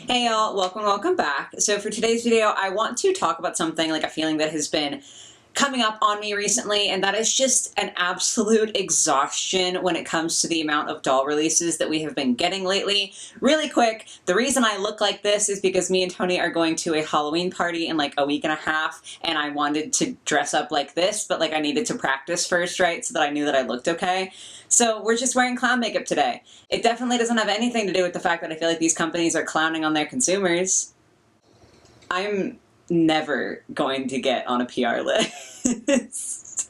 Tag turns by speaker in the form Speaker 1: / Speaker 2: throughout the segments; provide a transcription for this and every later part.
Speaker 1: Hey y'all, welcome back. So for today's video, I want to talk about something like a feeling that has been coming up on me recently, and that is just an absolute exhaustion when it comes to the amount of doll releases that we have been getting lately. Really quick, the reason I look like this is because me and Tony are going to a Halloween party in like a week and a half, and I wanted to dress up like this, but like I needed to practice first, right, so that I knew that I looked okay. So we're just wearing clown makeup today. It definitely doesn't have anything to do with the fact that I feel like these companies are clowning on their consumers. I'm never going to get on a PR list.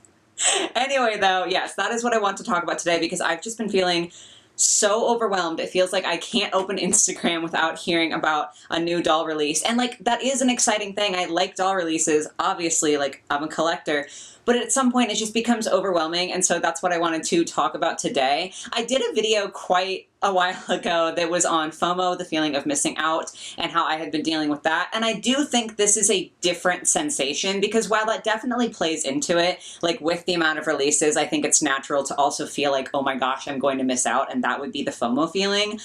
Speaker 1: Anyway, though, yes, that is what I want to talk about today because I've just been feeling so overwhelmed. It feels like I can't open Instagram without hearing about a new doll release. And like, that is an exciting thing. I like doll releases, obviously, like I'm a collector. But at some point it just becomes overwhelming, and so that's what I wanted to talk about today. I did a video quite a while ago that was on FOMO, the feeling of missing out, and how I had been dealing with that. And I do think this is a different sensation because while that definitely plays into it, like with the amount of releases, I think it's natural to also feel like, oh my gosh, I'm going to miss out, and that would be the FOMO feeling.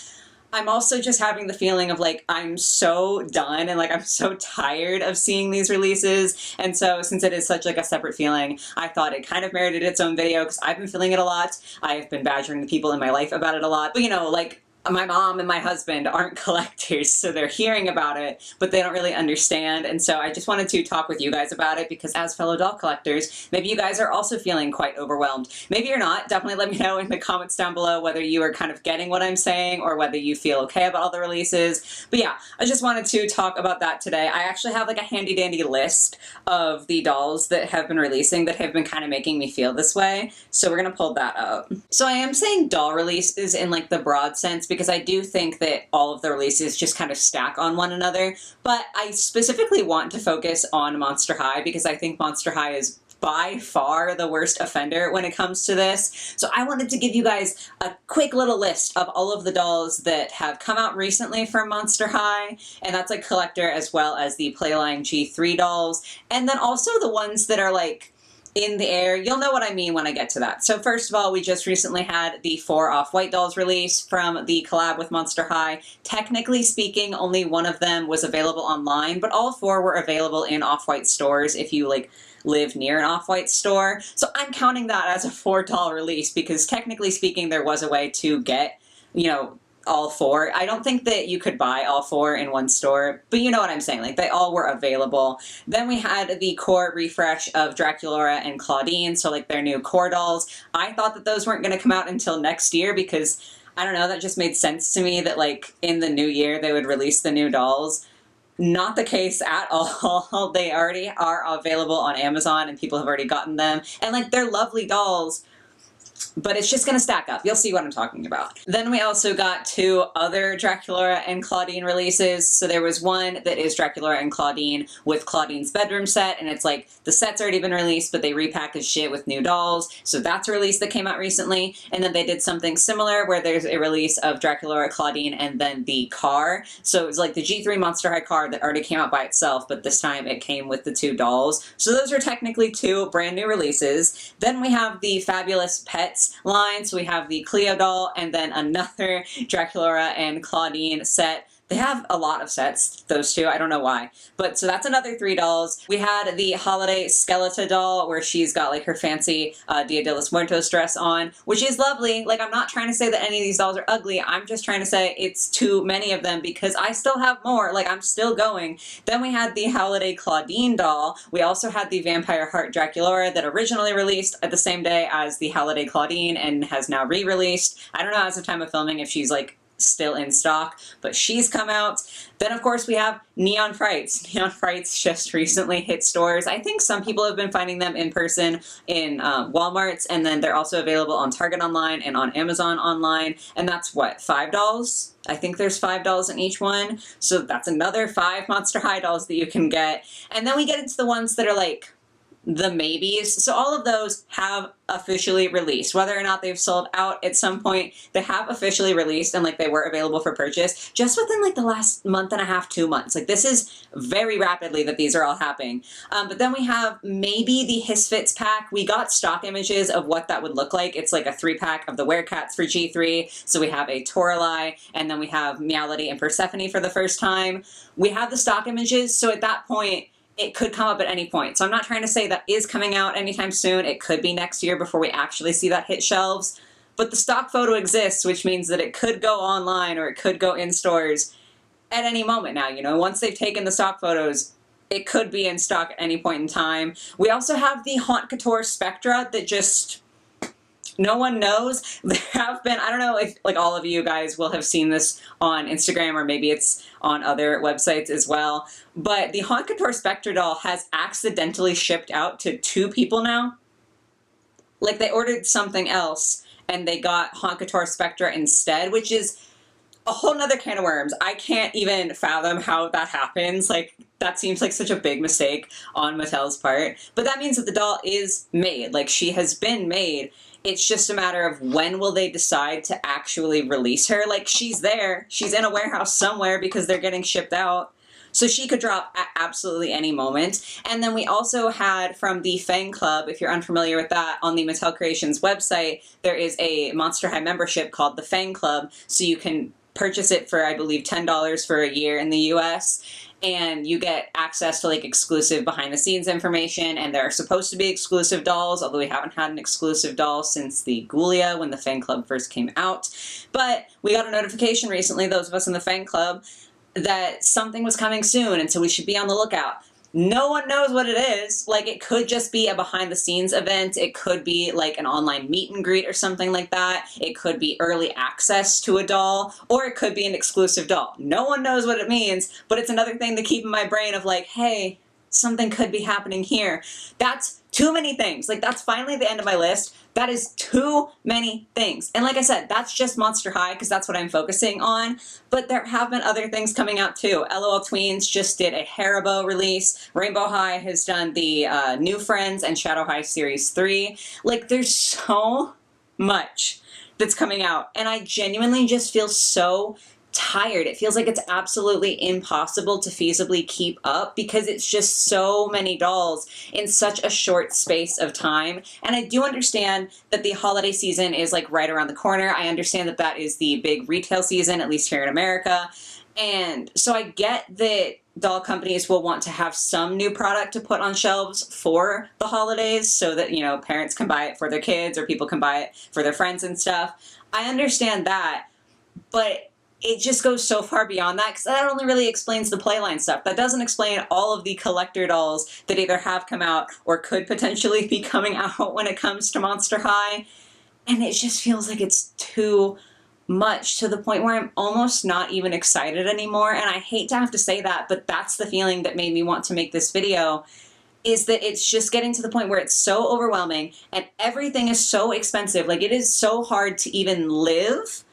Speaker 1: I'm also just having the feeling of like, I'm so done and like, I'm so tired of seeing these releases. And so since it is such like a separate feeling, I thought it kind of merited its own video because I've been feeling it a lot. I've been badgering the people in my life about it a lot. But you know, like, my mom and my husband aren't collectors, so they're hearing about it, but they don't really understand. And so I just wanted to talk with you guys about it because as fellow doll collectors, maybe you guys are also feeling quite overwhelmed. Maybe you're not. Definitely let me know in the comments down below whether you are kind of getting what I'm saying or whether you feel okay about all the releases. But yeah, I just wanted to talk about that today. I actually have like a handy dandy list of the dolls that have been releasing that have been kind of making me feel this way. So we're gonna pull that up. So I am saying doll releases in like the broad sense because I do think that all of the releases just kind of stack on one another, but I specifically want to focus on Monster High because I think Monster High is by far the worst offender when it comes to this. So I wanted to give you guys a quick little list of all of the dolls that have come out recently from Monster High, and that's like collector as well as the Playline G3 dolls, and then also the ones that are like in the air. You'll know what I mean when I get to that. So first of all, we just recently had the 4 Off-White dolls release from the collab with Monster High. Technically speaking, only one of them was available online, but all 4 were available in Off-White stores if you like live near an Off-White store. So I'm counting that as a 4 doll release because technically speaking, there was a way to get, you know, all 4. I don't think that you could buy all 4 in one store, but you know what I'm saying, like they all were available. Then we had the core refresh of Draculaura and Claudine, so like their new core dolls. I thought that those weren't going to come out until next year because, I don't know, that just made sense to me that like in the new year they would release the new dolls. Not the case at all. They already are available on Amazon and people have already gotten them, and like they're lovely dolls, but it's just going to stack up. You'll see what I'm talking about. Then we also got 2 other Draculaura and Claudine releases. So there was one that is Draculaura and Claudine with Claudine's bedroom set, and it's like the set's already been released, but they repackaged it with new dolls. So that's a release that came out recently. And then they did something similar where there's a release of Draculaura, Claudine, and then the car. So it was like the G3 Monster High car that already came out by itself, but this time it came with the 2 dolls. So those are technically 2 brand new releases. Then we have the Fabulous Pets line. So we have the Cleo doll and then another Draculaura and Claudine set. They have a lot of sets, those 2, I don't know why. But so that's another 3 dolls. We had the Holiday Skeletor doll where she's got like her fancy Dia de los Muertos dress on, which is lovely. Like, I'm not trying to say that any of these dolls are ugly. I'm just trying to say it's too many of them because I still have more. Like, I'm still going. Then we had the Holiday Claudine doll. We also had the Vampire Heart Draculaura that originally released at the same day as the Holiday Claudine and has now re-released. I don't know as of time of filming if she's like still in stock, but she's come out. Then of course we have Neon Frights. Neon Frights just recently hit stores. I think some people have been finding them in person in Walmarts, and then they're also available on Target online and on Amazon online, and that's what, $5? I think there's $5 in each one, so that's another 5 Monster High dolls that you can get. And then we get into the ones that are like the maybes. So all of those have officially released. Whether or not they've sold out at some point, they have officially released, and like they were available for purchase just within like the last month and a half, 2 months. Like this is very rapidly that these are all happening. But then we have maybe the Hisfits pack. We got stock images of what that would look like. It's like a 3-pack of the Werecats for G3. So we have a Toralei, and then we have Meowlity and Persephone for the first time. We have the stock images, so at that point, it could come up at any point. So I'm not trying to say that is coming out anytime soon. It could be next year before we actually see that hit shelves. But the stock photo exists, which means that it could go online or it could go in stores at any moment now. You know, once they've taken the stock photos, it could be in stock at any point in time. We also have the Haunt Couture Spectra that just... no one knows. There have been, I don't know if like all of you guys will have seen this on Instagram, or maybe it's on other websites as well, but the Haunt Couture Spectra doll has accidentally shipped out to 2 people now. Like they ordered something else and they got Haunt Couture Spectra instead, which is a whole nother can of worms. I can't even fathom how that happens. Like, that seems like such a big mistake on Mattel's part. But that means that the doll is made. Like, she has been made. It's just a matter of when will they decide to actually release her. Like, she's there. She's in a warehouse somewhere because they're getting shipped out. So she could drop at absolutely any moment. And then we also had from the Fang Club, if you're unfamiliar with that, on the Mattel Creations website, there is a Monster High membership called the Fang Club. So you can purchase it for, I believe, $10 for a year in the US. And you get access to like exclusive behind the scenes information, and there are supposed to be exclusive dolls, although we haven't had an exclusive doll since the Ghoulia when the Fang Club first came out. But we got a notification recently, those of us in the Fang Club, that something was coming soon, and so we should be on the lookout. No one knows what it is. Like, it could just be a behind-the-scenes event. It could be, like, an online meet and greet or something like that. It could be early access to a doll, or it could be an exclusive doll. No one knows what it means, but it's another thing to keep in my brain of, like, hey, something could be happening here. That's too many things. Like, that's finally the end of my list. That is too many things. And like I said, that's just Monster High because that's what I'm focusing on. But there have been other things coming out too. LOL Tweens just did a Haribo release. Rainbow High has done the New Friends and Shadow High Series 3. Like, there's so much that's coming out. And I genuinely just feel so tired. It feels like it's absolutely impossible to feasibly keep up because it's just so many dolls in such a short space of time. And I do understand that the holiday season is like right around the corner. I understand that that is the big retail season, at least here in America. And so I get that doll companies will want to have some new product to put on shelves for the holidays so that, you know, parents can buy it for their kids or people can buy it for their friends and stuff. I understand that, but it just goes so far beyond that because that only really explains the Playline stuff. That doesn't explain all of the collector dolls that either have come out or could potentially be coming out when it comes to Monster High. And it just feels like it's too much to the point where I'm almost not even excited anymore. And I hate to have to say that, but that's the feeling that made me want to make this video, is that it's just getting to the point where it's so overwhelming and everything is so expensive. Like, it is so hard to even live.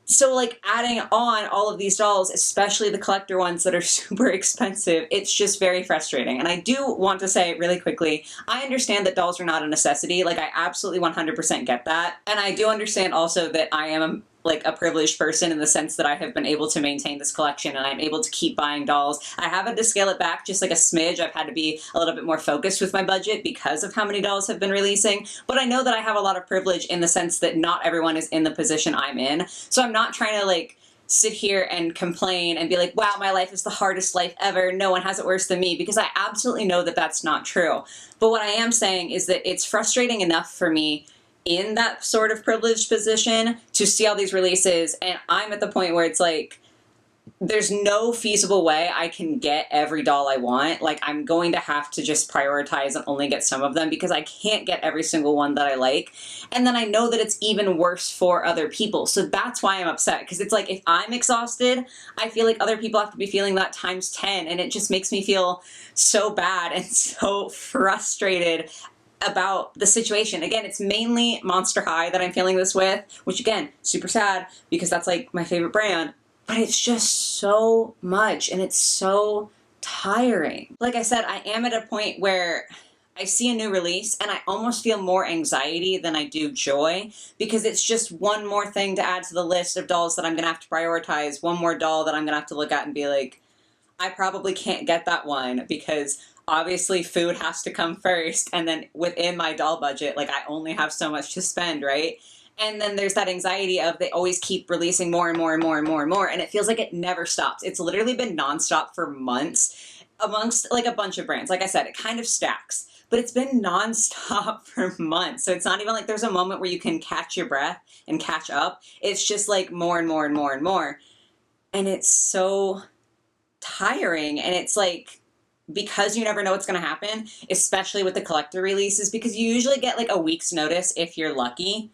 Speaker 1: So, like, adding on all of these dolls, especially the collector ones that are super expensive, it's just very frustrating. And I do want to say really quickly, I understand that dolls are not a necessity. Like, I absolutely 100% get that. And I do understand also that I am a privileged person in the sense that I have been able to maintain this collection and I'm able to keep buying dolls. I have had to scale it back just like a smidge. I've had to be a little bit more focused with my budget because of how many dolls have been releasing. But I know that I have a lot of privilege in the sense that not everyone is in the position I'm in. So I'm not trying to like sit here and complain and be like, wow, my life is the hardest life ever. No one has it worse than me, because I absolutely know that that's not true. But what I am saying is that it's frustrating enough for me in that sort of privileged position to see all these releases, and I'm at the point where it's like, there's no feasible way I can get every doll I want. Like, I'm going to have to just prioritize and only get some of them because I can't get every single one that I like. And then I know that it's even worse for other people. So that's why I'm upset, because it's like, if I'm exhausted, I feel like other people have to be feeling that times 10, and it just makes me feel so bad and so frustrated about the situation. Again, it's mainly Monster High that I'm feeling this with, which again, super sad because that's like my favorite brand, but it's just so much and it's so tiring. Like I said, I am at a point where I see a new release and I almost feel more anxiety than I do joy, because it's just one more thing to add to the list of dolls that I'm gonna have to prioritize, one more doll that I'm gonna have to look at and be like, I probably can't get that one because obviously food has to come first, and then within my doll budget, like I only have so much to spend, right? And then there's that anxiety of they always keep releasing more and more and more and more and more, and it feels like it never stops. It's literally been nonstop for months amongst like a bunch of brands. Like I said, it kind of stacks, but it's been nonstop for months. So it's not even like there's a moment where you can catch your breath and catch up. It's just like more and more and more and more. And it's so tiring. And it's like, because you never know what's going to happen, especially with the collector releases, because you usually get like a week's notice if you're lucky.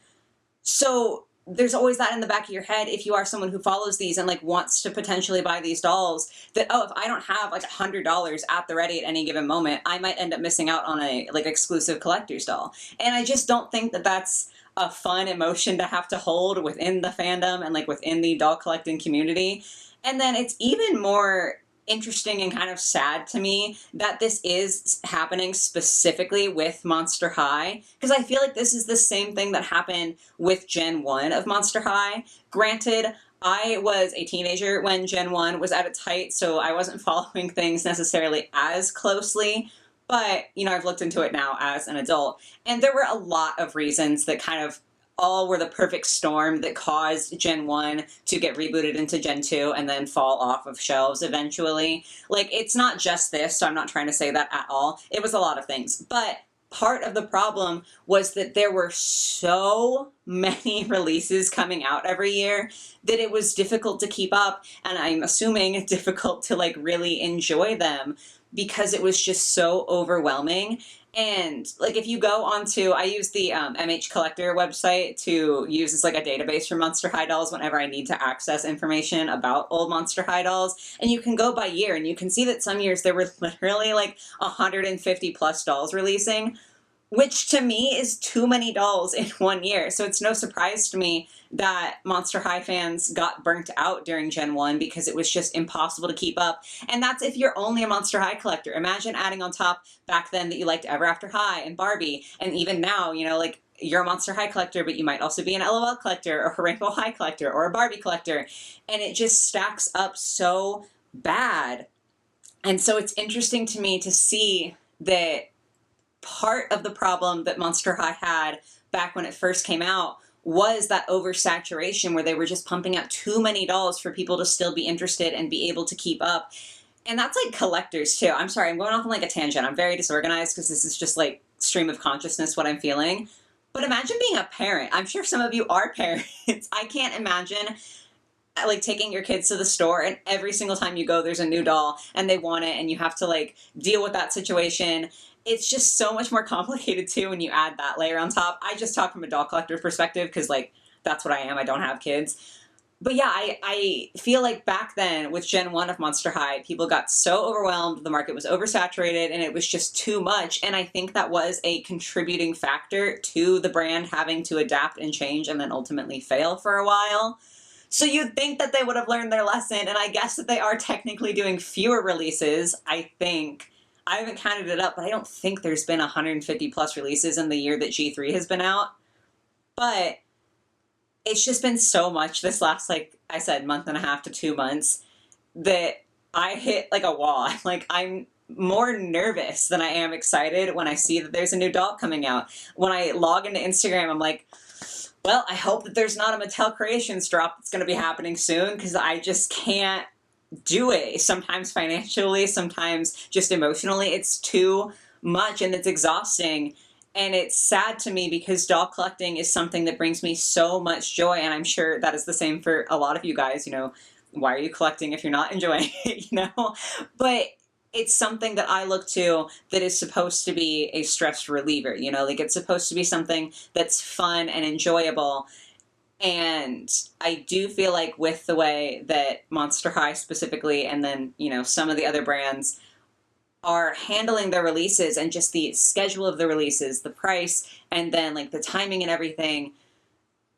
Speaker 1: So there's always that in the back of your head if you are someone who follows these and like wants to potentially buy these dolls, that, oh, if I don't have like $100 at the ready at any given moment, I might end up missing out on a like exclusive collector's doll. And I just don't think that that's a fun emotion to have to hold within the fandom and like within the doll collecting community. And then it's even more interesting and kind of sad to me that this is happening specifically with Monster High, because I feel like this is the same thing that happened with Gen 1 of Monster High. Granted, I was a teenager when Gen 1 was at its height, so I wasn't following things necessarily as closely, but, you know, I've looked into it now as an adult, and there were a lot of reasons that kind of all were the perfect storm that caused Gen 1 to get rebooted into Gen 2 and then fall off of shelves eventually. Like, it's not just this, so I'm not trying to say that at all. It was a lot of things. But part of the problem was that there were so many releases coming out every year that it was difficult to keep up, and I'm assuming difficult to, like, really enjoy them because it was just so overwhelming. And like if you go onto, I use the MH Collector website to use as like a database for Monster High dolls whenever I need to access information about old Monster High dolls. And you can go by year and you can see that some years there were literally like 150 plus dolls releasing, which to me is too many dolls in one year. So it's no surprise to me that Monster High fans got burnt out during Gen 1 because it was just impossible to keep up. And that's if you're only a Monster High collector. Imagine adding on top back then that you liked Ever After High and Barbie, and even now, you know, like you're a Monster High collector, but you might also be an LOL collector or a Rainbow High collector or a Barbie collector. And it just stacks up so bad. And so it's interesting to me to see that part of the problem that Monster High had back when it first came out was that oversaturation where they were just pumping out too many dolls for people to still be interested and be able to keep up. And that's like collectors too. I'm sorry, I'm going off on like a tangent. I'm very disorganized because this is just like stream of consciousness, what I'm feeling. But imagine being a parent. I'm sure some of you are parents. I can't imagine like taking your kids to the store and every single time you go there's a new doll and they want it and you have to like deal with that situation. It's just so much more complicated too when you add that layer on top. I just talk from a doll collector perspective because like that's what I am. I don't have kids. But yeah, I feel like back then with Gen 1 of Monster High, people got so overwhelmed, the market was oversaturated, and it was just too much. And I think that was a contributing factor to the brand having to adapt and change and then ultimately fail for a while. So you'd think that they would have learned their lesson, and I guess that they are technically doing fewer releases, I think. I haven't counted it up, but I don't think there's been 150 plus releases in the year that G3 has been out. But it's just been so much this last, like I said, month and a half to 2 months that I hit like a wall. I'm more nervous than I am excited when I see that there's a new doll coming out. When I log into Instagram, I'm like, well, I hope that there's not a Mattel Creations drop that's going to be happening soon because I just can't do it. Sometimes financially, sometimes just emotionally. It's too much and it's exhausting. And it's sad to me because doll collecting is something that brings me so much joy. And I'm sure that is the same for a lot of you guys. You know, why are you collecting if you're not enjoying it, you know? But it's something that I look to that is supposed to be a stress reliever, you know, like it's supposed to be something that's fun and enjoyable. And I do feel like with the way that Monster High specifically, and then, you know, some of the other brands are handling their releases and just the schedule of the releases, the price, and then like the timing and everything,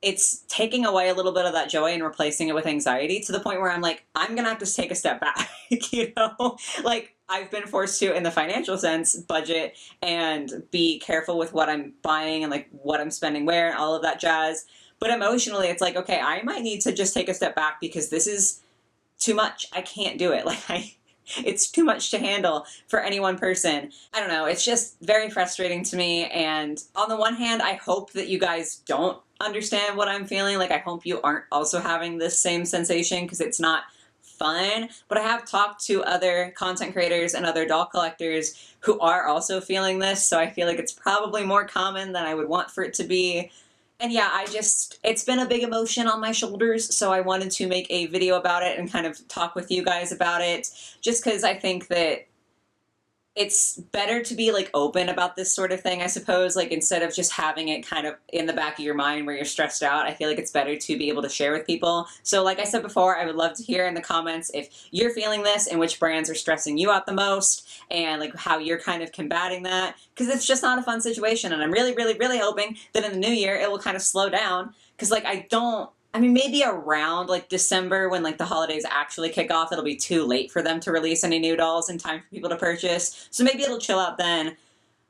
Speaker 1: it's taking away a little bit of that joy and replacing it with anxiety to the point where I'm like, I'm going to have to take a step back, you know? Like, I've been forced to, in the financial sense, budget and be careful with what I'm buying and like what I'm spending where and all of that jazz. But emotionally, it's like, okay, I might need to just take a step back because this is too much. I can't do it. It's too much to handle for any one person. I don't know. It's just very frustrating to me. And on the one hand, I hope that you guys don't understand what I'm feeling. Like, I hope you aren't also having this same sensation because it's not fun. But I have talked to other content creators and other doll collectors who are also feeling this. So I feel like it's probably more common than I would want for it to be. And yeah, it's been a big emotion on my shoulders, so I wanted to make a video about it and kind of talk with you guys about it, just because I think that it's better to be like open about this sort of thing, I suppose, like instead of just having it kind of in the back of your mind where you're stressed out. I feel like it's better to be able to share with people. So like I said before, I would love to hear in the comments if you're feeling this and which brands are stressing you out the most and like how you're kind of combating that, because it's just not a fun situation. And I'm really, really, really hoping that in the new year it will kind of slow down, because like I mean, maybe around like December when like the holidays actually kick off, it'll be too late for them to release any new dolls in time for people to purchase. So maybe it'll chill out then.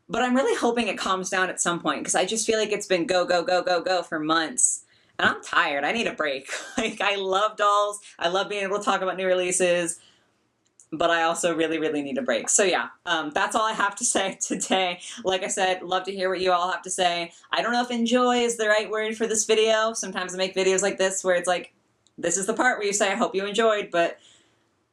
Speaker 1: But I'm really hoping it calms down at some point, because I just feel like it's been go, go, go, go, go for months. And I'm tired. I need a break. Like, I love dolls. I love being able to talk about new releases. But I also really, really need a break. So yeah, that's all I have to say today. Like I said, love to hear what you all have to say. I don't know if enjoy is the right word for this video. Sometimes I make videos like this where it's like, this is the part where you say, I hope you enjoyed, but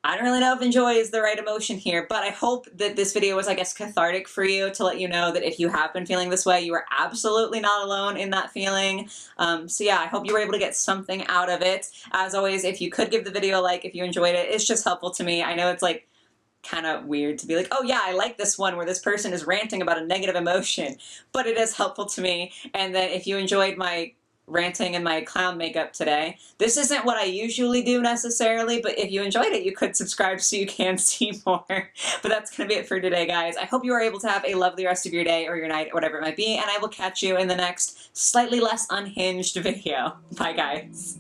Speaker 1: I don't really know if enjoy is the right emotion here. But I hope that this video was, I guess, cathartic for you, to let you know that if you have been feeling this way, you are absolutely not alone in that feeling. So yeah, I hope you were able to get something out of it. As always, if you could give the video a like if you enjoyed it, it's just helpful to me. I know it's like kind of weird to be like, oh yeah, I like this one where this person is ranting about a negative emotion, but it is helpful to me. And then if you enjoyed my ranting and my clown makeup today, this isn't what I usually do necessarily, but if you enjoyed it, you could subscribe so you can see more. But that's gonna be it for today, guys. I hope you are able to have a lovely rest of your day or your night, or whatever it might be, and I will catch you in the next slightly less unhinged video. Bye, guys.